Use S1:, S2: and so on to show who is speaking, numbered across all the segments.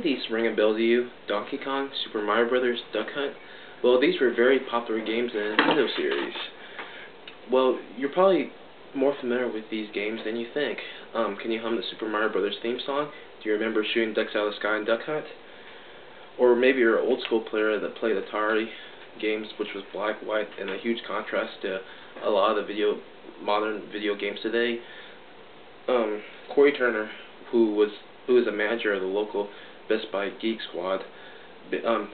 S1: of these ring a bell to you? Donkey Kong, Super Mario Brothers, Duck Hunt? Well, these were very popular games in the Nintendo series. Well, you're probably more familiar with these games than you think. Can you hum the Super Mario Brothers theme song? Do you remember shooting ducks out of the sky in Duck Hunt? Or maybe you're an old school player that played Atari games, which was black, white, and a huge contrast to a lot of the modern video games today. Corey Turner, who is a manager of the local Best Buy Geek Squad,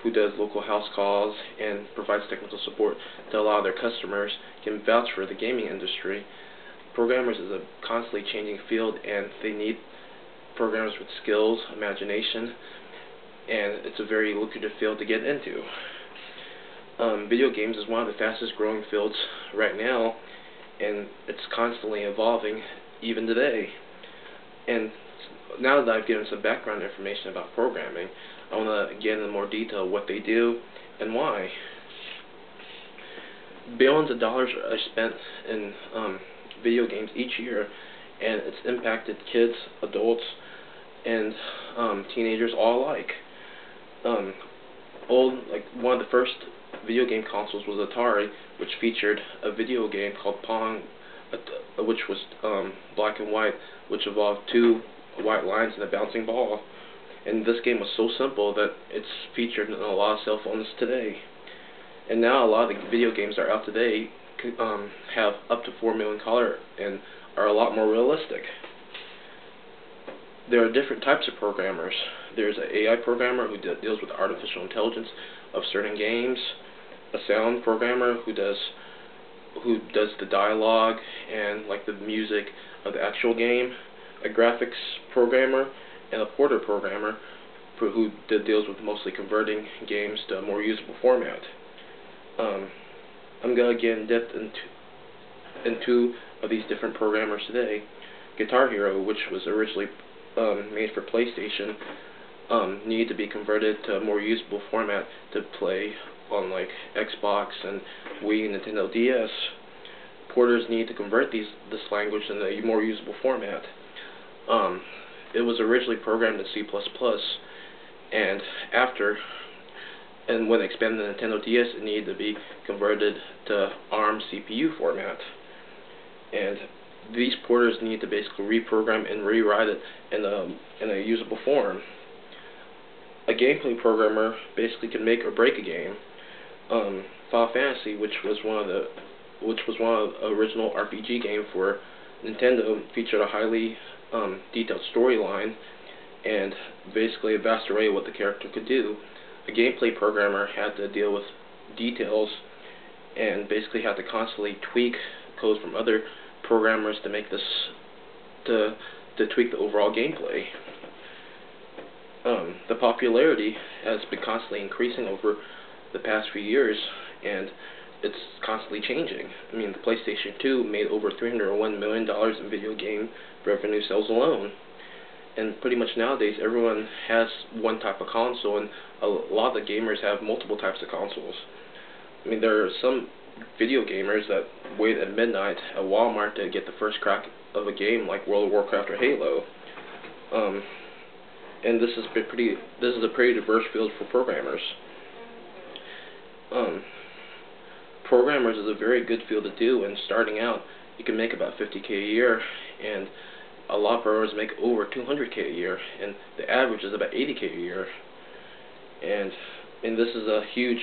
S1: who does local house calls and provides technical support to a lot of their customers, can vouch for the gaming industry. Programmers is a constantly changing field, and they need programmers with skills, imagination, and it's a very lucrative field to get into. Video games is one of the fastest growing fields right now, and it's constantly evolving even today. And now that I've given some background information about programming, I want to get into more detail what they do and why. Billions of dollars are spent in video games each year, and it's impacted kids, adults, and teenagers all alike. One of the first video game consoles was Atari, which featured a video game called Pong, which was black and white, which involved two white lines and a bouncing ball. And this game was so simple that it's featured in a lot of cell phones today. And now a lot of the video games that are out today have up to 4 million color and are a lot more realistic. There are different types of programmers. There's an AI programmer who deals with the artificial intelligence of certain games, a sound programmer who does the dialogue and like the music of the actual game, a graphics programmer, and a porter programmer who deals with mostly converting games to a more usable format. I'm going to get in depth in two of these different programmers today. Guitar Hero, which was originally made for PlayStation, needed to be converted to a more usable format to play on like Xbox and Wii and Nintendo DS. Porters need to convert this language in a more usable format. It was originally programmed in C++, and when expanded the Nintendo DS, it needed to be converted to ARM CPU format. And these porters need to basically reprogram and rewrite it in a usable form. A gameplay programmer basically can make or break a game. Final Fantasy, which was one of the original RPG game for Nintendo, featured a highly detailed storyline and basically a vast array of what the character could do. A gameplay programmer had to deal with details and basically had to constantly tweak code from other programmers to make this to tweak the overall gameplay. The popularity has been constantly increasing over the past few years, and it's constantly changing. I mean, the PlayStation 2 made over $301 million in video game revenue sales alone. And pretty much nowadays, everyone has one type of console, and a lot of the gamers have multiple types of consoles. I mean, there are some video gamers that wait at midnight at Walmart to get the first crack of a game like World of Warcraft or Halo. And this is a pretty diverse field for programmers. Programmers is a very good field to do, and starting out, you can make about $50K a year, and a lot of programmers make over $200K a year, and the average is about $80K a year. And this is a huge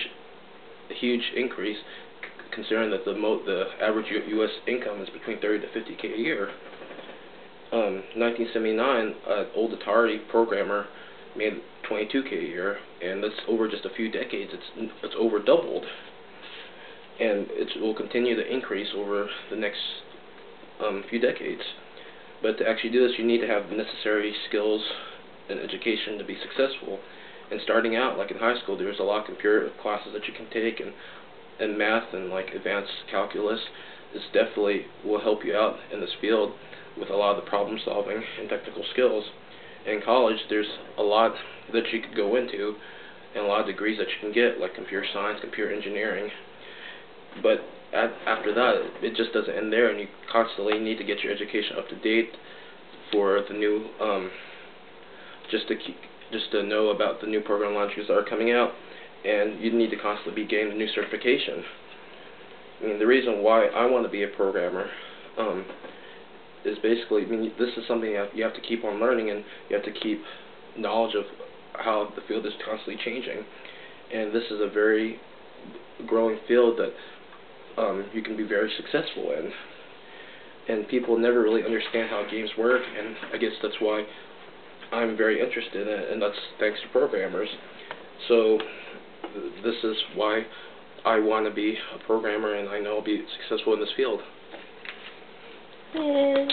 S1: increase, considering that the average U.S. income is between $30 to $50K a year. 1979, an old Atari programmer made $22K a year, and that's over just a few decades. It's over doubled, and it will continue to increase over the next few decades. But to actually do this, you need to have the necessary skills and education to be successful. And starting out, like in high school, there's a lot of computer classes that you can take, and math and like advanced calculus. This definitely will help you out in this field with a lot of the problem solving and technical skills. In college, there's a lot that you could go into, and a lot of degrees that you can get, like computer science, computer engineering. But after that, it just doesn't end there, and you constantly need to get your education up to date for the new, just just to know about the new program launches that are coming out, and you need to constantly be gaining new certification. I mean, the reason why I want to be a programmer is basically, I mean, this is something that you have to keep on learning, and you have to keep knowledge of how the field is constantly changing. And this is a very growing field that you can be very successful in. And people never really understand how games work, and I guess that's why I'm very interested in it, and that's thanks to programmers. So this is why I want to be a programmer, and I know I'll be successful in this field.
S2: Yay.